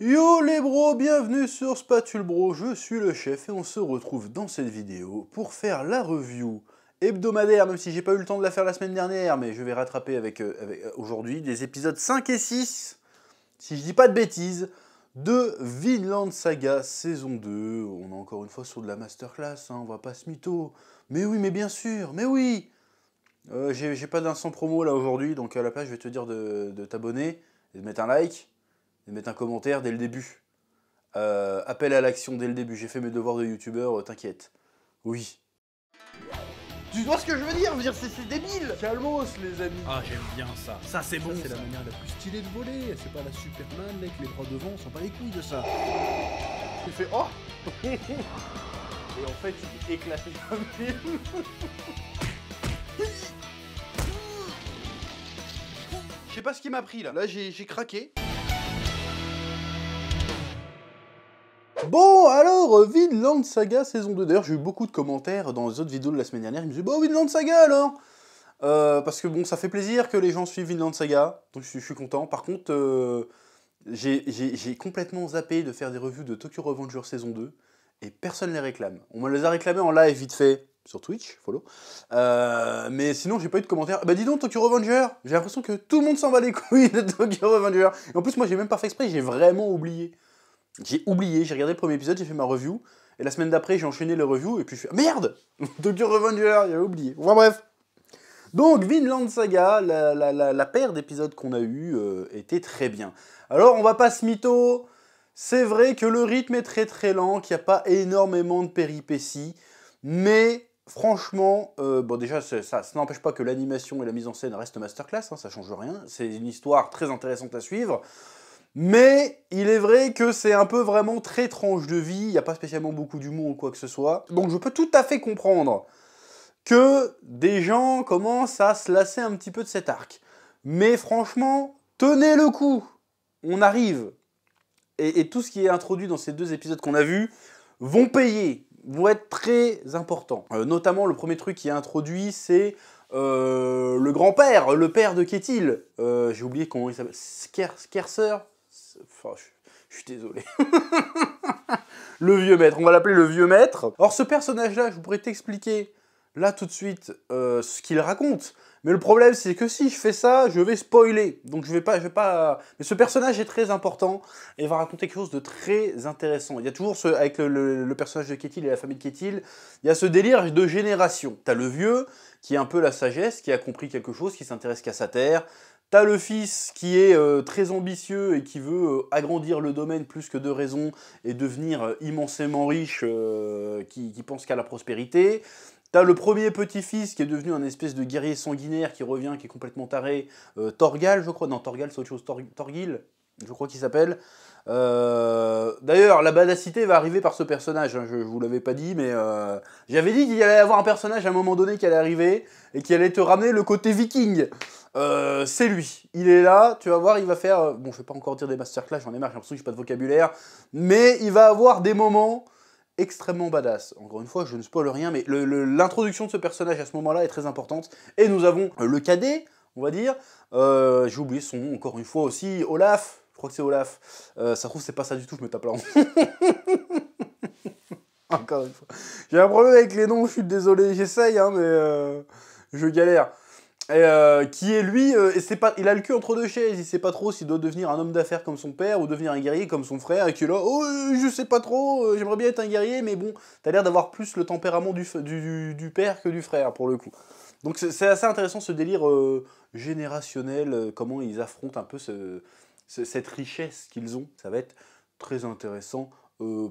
Yo les bros, bienvenue sur Spatule Bro, je suis le chef et on se retrouve dans cette vidéo pour faire la review hebdomadaire, même si j'ai pas eu le temps de la faire la semaine dernière, mais je vais rattraper avec aujourd'hui des épisodes 5 et 6, si je dis pas de bêtises, de Vinland Saga saison 2. On est encore une fois sur de la masterclass, hein, on va pas se mytho. Mais oui, mais bien sûr, mais oui. J'ai pas d'instant promo là aujourd'hui, donc à la place je vais te dire de t'abonner et de mettre un like et de mettre un commentaire dès le début. Appel à l'action dès le début, j'ai fait mes devoirs de youtubeur, t'inquiète. Oui. Tu vois ce que je veux dire? C'est débile. Calmos les amis. Ah, j'aime bien ça. Ça, c'est bon. C'est la manière la plus stylée de voler. C'est pas la Superman avec les bras devant, on s'en bat les couilles de ça. Tu fais oh. Et en fait il éclaté comme film. Je sais pas ce qui m'a pris là. Là j'ai craqué. Bon, alors, Vinland Saga saison 2. D'ailleurs, j'ai eu beaucoup de commentaires dans les autres vidéos de la semaine dernière. Ils me disaient, bah, Vinland Saga alors parce que bon, ça fait plaisir que les gens suivent Vinland Saga. Donc, je suis content. Par contre, j'ai complètement zappé de faire des reviews de Tokyo Revenger saison 2. Et personne ne les réclame. On me les a réclamés en live vite fait. Sur Twitch, follow. Mais sinon, j'ai pas eu de commentaires. Bah, dis donc, Tokyo Revenger. J'ai l'impression que tout le monde s'en bat les couilles de Tokyo Revenger. Et en plus, moi, j'ai même pas fait exprès. J'ai vraiment oublié. J'ai oublié, j'ai regardé le premier épisode, j'ai fait ma review, et la semaine d'après j'ai enchaîné les reviews, et puis je fais merde Tokyo Revenger, j'avais oublié. Enfin bref. Donc Vinland Saga, la paire d'épisodes qu'on a eu était très bien. Alors on va pas se mytho, c'est vrai que le rythme est très très lent, qu'il n'y a pas énormément de péripéties, mais franchement, bon déjà ça n'empêche pas que l'animation et la mise en scène restent masterclass, hein, ça change rien, c'est une histoire très intéressante à suivre. Mais il est vrai que c'est un peu vraiment très tranche de vie, il n'y a pas spécialement beaucoup d'humour ou quoi que ce soit. Donc je peux tout à fait comprendre que des gens commencent à se lasser un petit peu de cet arc. Mais franchement, tenez le coup, on arrive. Et tout ce qui est introduit dans ces deux épisodes qu'on a vus vont payer, vont être très importants. Notamment le premier truc qui est introduit, c'est le grand-père, le père de Ketil. J'ai oublié comment il s'appelle, Skerser. Enfin, je suis désolé. Le vieux maître, on va l'appeler le vieux maître. Alors ce personnage-là, je pourrais t'expliquer là tout de suite ce qu'il raconte. Mais le problème, c'est que si je fais ça, je vais spoiler. Donc je vais pas... Mais ce personnage est très important et va raconter quelque chose de très intéressant. Il y a toujours, avec le personnage de Ketil et la famille de Ketil, il y a ce délire de génération. T'as le vieux, qui est un peu la sagesse, qui a compris quelque chose, qui s'intéresse qu'à sa terre. T'as le fils qui est très ambitieux et qui veut agrandir le domaine plus que de raison et devenir immensément riche, qui pense qu'à la prospérité. T'as le premier petit-fils qui est devenu un espèce de guerrier sanguinaire qui revient, qui est complètement taré. Torgal, je crois. Non, Torgal, c'est autre chose. Torgil, je crois qu'il s'appelle. D'ailleurs, la badacité va arriver par ce personnage. Hein, je vous l'avais pas dit, mais j'avais dit qu'il allait y avoir un personnage à un moment donné qui allait arriver et qui allait te ramener le côté viking. C'est lui. Il est là, tu vas voir, il va faire... bon, je vais pas encore dire des masterclass, j'en ai marre, j'ai l'impression que j'ai pas de vocabulaire. Mais il va avoir des moments extrêmement badass. Encore une fois, je ne spoil rien, mais l'introduction de ce personnage à ce moment-là est très importante. Et nous avons le cadet, on va dire. J'ai oublié son nom encore une fois aussi, Olaf. Je crois que c'est Olaf. Ça se trouve, c'est pas ça du tout, je me tape la honte. Encore une fois. J'ai un problème avec les noms, je suis désolé, j'essaye, hein, mais je galère. Qui est lui, il a le cul entre deux chaises, il sait pas trop s'il doit devenir un homme d'affaires comme son père ou devenir un guerrier comme son frère, et qui est là, oh je sais pas trop, j'aimerais bien être un guerrier, mais bon, t'as l'air d'avoir plus le tempérament du père que du frère pour le coup. Donc c'est assez intéressant ce délire générationnel, comment ils affrontent un peu cette richesse qu'ils ont, ça va être très intéressant.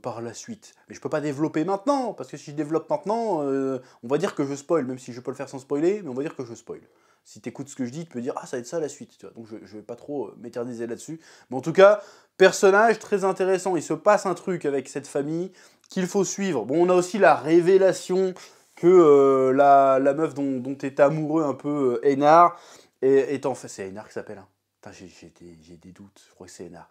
Par la suite. Mais je peux pas développer maintenant, parce que si je développe maintenant, on va dire que je spoil, même si je peux le faire sans spoiler, mais on va dire que je spoil. Si t'écoutes ce que je dis, tu peux dire « Ah, ça va être ça la suite », tu vois. Donc je vais pas trop m'éterniser là-dessus. Mais en tout cas, personnage très intéressant, il se passe un truc avec cette famille qu'il faut suivre. Bon, on a aussi la révélation que la meuf dont est amoureux un peu Einar, est en fait... C'est Einar qui s'appelle, hein. J'ai des doutes, je crois que c'est Einar.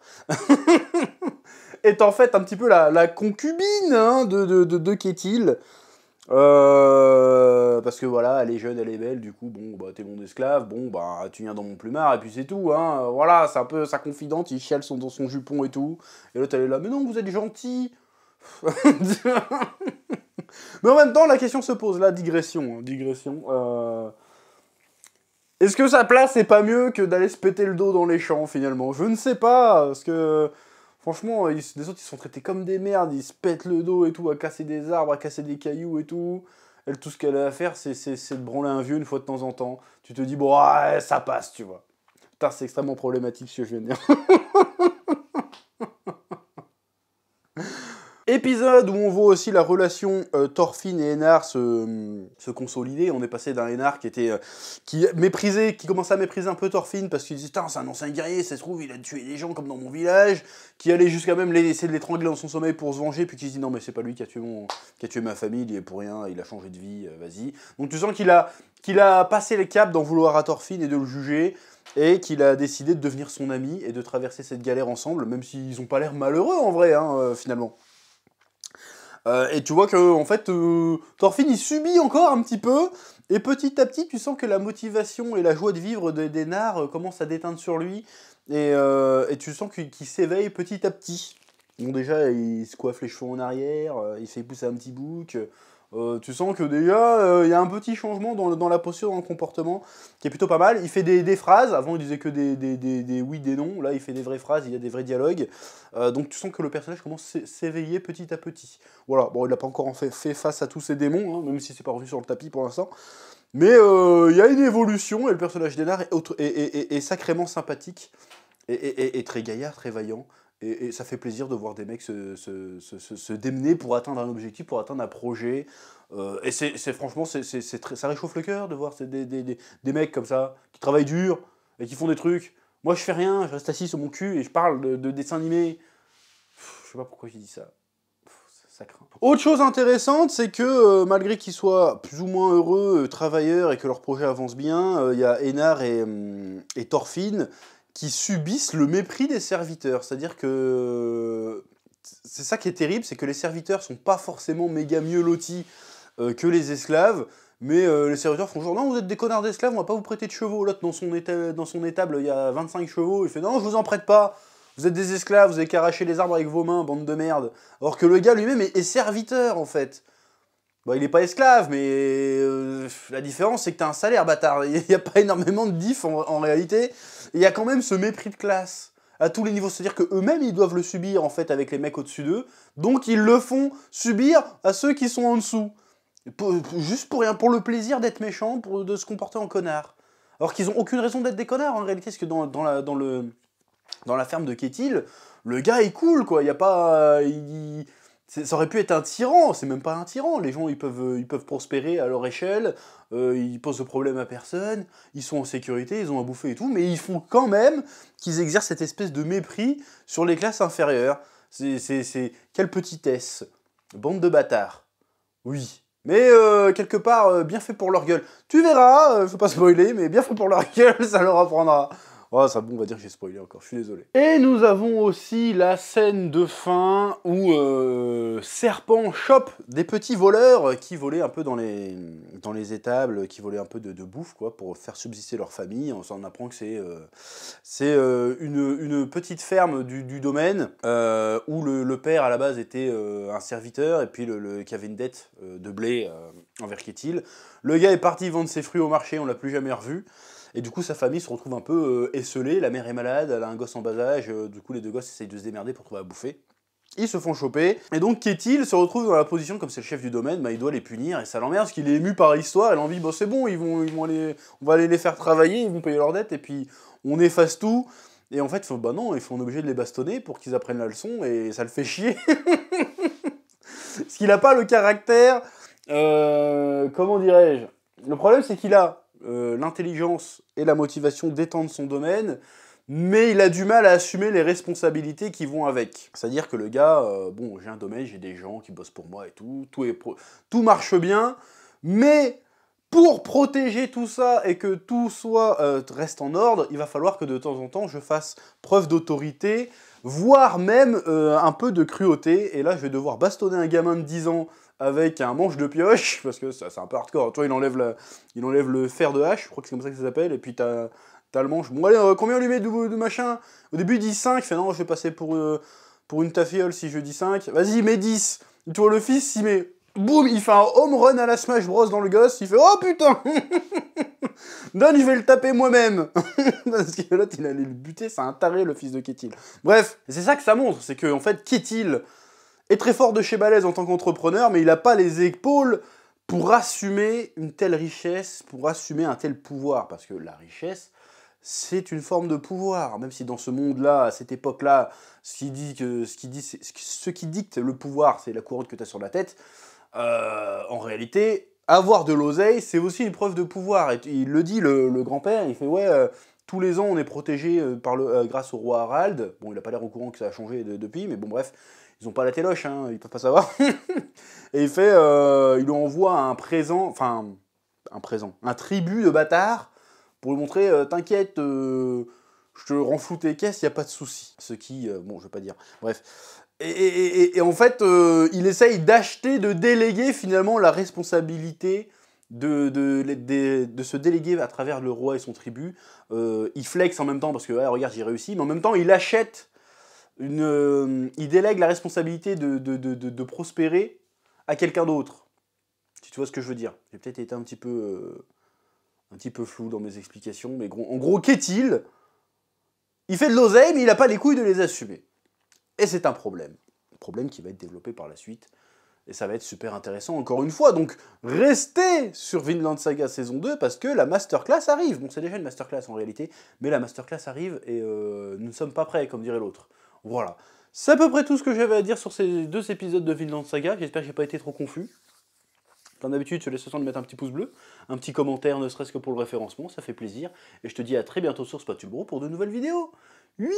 Est en fait un petit peu la concubine hein, de Ketil. Parce que voilà, elle est jeune, elle est belle, du coup, bon, bah, t'es mon esclave, bon, bah, tu viens dans mon plumard, et puis c'est tout, hein. Voilà, c'est un peu sa confidente, il chiale dans son jupon et tout. Et l'autre, elle est là, mais non, vous êtes gentil. Mais en même temps, la question se pose, là, digression, hein, digression. Est-ce que sa place, c'est pas mieux que d'aller se péter le dos dans les champs, finalement? Je ne sais pas, parce que... Franchement, les autres, ils sont traités comme des merdes, ils se pètent le dos et tout, à casser des arbres, à casser des cailloux et tout. Elle, tout ce qu'elle a à faire, c'est de branler un vieux une fois de temps en temps. Tu te dis, bon, ouais, ça passe, tu vois. Putain, c'est extrêmement problématique ce que je viens de dire. Épisode où on voit aussi la relation Thorfinn et Einar se consolider. On est passé d'un Einar qui méprisait, qui commençait à mépriser un peu Thorfinn parce qu'il disait putain c'est un ancien guerrier, ça se trouve il a tué des gens comme dans mon village, qui allait jusqu'à même essayer de l'étrangler dans son sommeil pour se venger, puis qui se dit non mais c'est pas lui qui a tué ma famille, il y est pour rien, il a changé de vie, vas-y. Donc tu sens qu'il a passé les caps d'en vouloir à Thorfinn et de le juger, et qu'il a décidé de devenir son ami et de traverser cette galère ensemble, même s'ils ont pas l'air malheureux en vrai, hein, finalement. Et tu vois que en fait, Thorfinn il subit encore un petit peu, et petit à petit tu sens que la motivation et la joie de vivre d'Einar commencent à déteindre sur lui, et tu sens qu'il s'éveille petit à petit. Bon déjà il se coiffe les cheveux en arrière, il fait pousser un petit bouc, tu sens que déjà il y a un petit changement dans la posture, dans le comportement, qui est plutôt pas mal. Il fait des phrases, avant il disait que des oui, des non, là il fait des vraies phrases, il y a des vrais dialogues, donc tu sens que le personnage commence à s'éveiller petit à petit. Voilà, bon il n'a pas encore fait face à tous ces démons, hein, même si c'est pas revenu sur le tapis pour l'instant, mais il y a une évolution, et le personnage d'Einar est sacrément sympathique, et très gaillard, très vaillant. Et ça fait plaisir de voir des mecs se démener pour atteindre un objectif, pour atteindre un projet. Et franchement, ça réchauffe le cœur de voir des mecs comme ça, qui travaillent dur et qui font des trucs. Moi, je fais rien, je reste assis sur mon cul et je parle de dessins animés. Je sais pas pourquoi j'ai dit ça. Ça craint. Autre chose intéressante, c'est que malgré qu'ils soient plus ou moins heureux, travailleurs, et que leur projet avance bien, il y a Einar et Thorfinn qui subissent le mépris des serviteurs. C'est-à-dire que c'est ça qui est terrible, c'est que les serviteurs sont pas forcément méga mieux lotis que les esclaves, mais les serviteurs font genre non, vous êtes des connards d'esclaves, on va pas vous prêter de chevaux. L'autre dans son étable, il y a 25 chevaux, il fait non, je vous en prête pas. Vous êtes des esclaves, vous avez qu'à arracher les arbres avec vos mains, bande de merde. Alors que le gars lui-même est serviteur en fait. Bon, il est pas esclave, mais la différence c'est que t'as un salaire, bâtard. Il n'y a pas énormément de diff en réalité. Il y a quand même ce mépris de classe à tous les niveaux. C'est-à-dire qu'eux-mêmes, ils doivent le subir en fait avec les mecs au-dessus d'eux. Donc ils le font subir à ceux qui sont en dessous. Juste pour rien, pour le plaisir d'être méchant, de se comporter en connard. Alors qu'ils ont aucune raison d'être des connards en réalité, parce que dans la ferme de Ketil, le gars est cool quoi. Il y a pas... ça aurait pu être un tyran, c'est même pas un tyran. Les gens ils peuvent prospérer à leur échelle, ils posent de problème à personne, ils sont en sécurité, ils ont à bouffer et tout, mais ils font quand même qu'ils exercent cette espèce de mépris sur les classes inférieures. Quelle petitesse. Bande de bâtards. Oui. Mais quelque part, bien fait pour leur gueule. Tu verras, faut pas spoiler, mais bien fait pour leur gueule, ça leur apprendra. Oh, ça, bon, on va dire que j'ai spoilé encore, je suis désolé. Et nous avons aussi la scène de fin où Serpent chope des petits voleurs qui volaient un peu dans les étables, qui volaient un peu de bouffe, quoi, pour faire subsister leur famille. On s'en apprend que c'est une petite ferme du domaine où le père, à la base, était un serviteur, et puis qui avait une dette de blé envers Ketil. Le gars est parti vendre ses fruits au marché, on l'a plus jamais revu. Et du coup, sa famille se retrouve un peu esseulée. La mère est malade, elle a un gosse en bas âge. Du coup, les deux gosses essayent de se démerder pour trouver à bouffer. Ils se font choper. Et donc, Ketil se retrouve dans la position, comme c'est le chef du domaine, bah, il doit les punir. Et ça l'emmerde parce qu'il est ému par l'histoire. Il a envie, bon, c'est bon, on va aller les faire travailler, ils vont payer leurs dettes. Et puis, on efface tout. Et en fait, bah non, ils sont obligés de les bastonner pour qu'ils apprennent la leçon. Et ça le fait chier. Parce qu'il n'a pas le caractère. Comment dirais-je ? Le problème, c'est qu'il a l'intelligence et la motivation d'étendre son domaine, mais il a du mal à assumer les responsabilités qui vont avec. C'est-à-dire que le gars, bon, j'ai un domaine, j'ai des gens qui bossent pour moi et tout marche bien, mais pour protéger tout ça et que tout reste en ordre, il va falloir que de temps en temps je fasse preuve d'autorité voire même un peu de cruauté. Et là, je vais devoir bastonner un gamin de 10 ans avec un manche de pioche, parce que ça, c'est un peu hardcore. Toi, il enlève le fer de hache, je crois que c'est comme ça que ça s'appelle, et puis t'as le manche. Bon, allez, combien on lui met de machin? Au début, il dit 5, il fait non, je vais passer pour une tafiole si je dis 5. Vas-y, mets 10. Tu vois, le fils, il met... Boum, il fait un home run à la Smash Bros dans le gosse, il fait oh putain. Donne, je vais le taper moi-même. Parce que l'autre, il allait le buter, c'est un taré, le fils de Ketil. Bref, c'est ça que ça montre, c'est que en fait, Ketil est très fort de chez Balèze en tant qu'entrepreneur, mais il n'a pas les épaules pour assumer une telle richesse, pour assumer un tel pouvoir. Parce que la richesse, c'est une forme de pouvoir. Même si dans ce monde-là, à cette époque-là, ce qui dicte le pouvoir, c'est la couronne que tu as sur la tête, en réalité, avoir de l'oseille, c'est aussi une preuve de pouvoir. Et il le dit, le grand-père, il fait ouais, tous les ans on est protégé grâce au roi Harald. Bon, il n'a pas l'air au courant que ça a changé depuis, mais bon, bref, ils n'ont pas la téloche, hein, ils peuvent pas savoir. Et il fait, il lui envoie un tribut de bâtards pour lui montrer, t'inquiète, je te rends flou tes caisses, il n'y a pas de souci. Ce qui, bon, je vais pas dire, bref. Et en fait, il essaye d'acheter, de déléguer finalement la responsabilité de se déléguer à travers le roi et son tribut. Il flex en même temps parce que, ouais, regarde, j'ai réussi, mais en même temps, il achète, il délègue la responsabilité de prospérer à quelqu'un d'autre. Si tu vois ce que je veux dire. J'ai peut-être été un petit peu flou dans mes explications, mais en gros, qu'est-il? Il fait de l'oseille, mais il n'a pas les couilles de les assumer. Et c'est un problème. Un problème qui va être développé par la suite. Et ça va être super intéressant encore une fois. Donc restez sur Vinland Saga saison 2 parce que la masterclass arrive. Bon, c'est déjà une masterclass en réalité, mais la masterclass arrive et nous ne sommes pas prêts, comme dirait l'autre. Voilà. C'est à peu près tout ce que j'avais à dire sur ces 2 épisodes de Vinland Saga. J'espère que j'ai pas été trop confus. Comme d'habitude, je te laisse le temps de mettre un petit pouce bleu, un petit commentaire, ne serait-ce que pour le référencement, ça fait plaisir. Et je te dis à très bientôt sur Spatule Bro pour de nouvelles vidéos. Oui.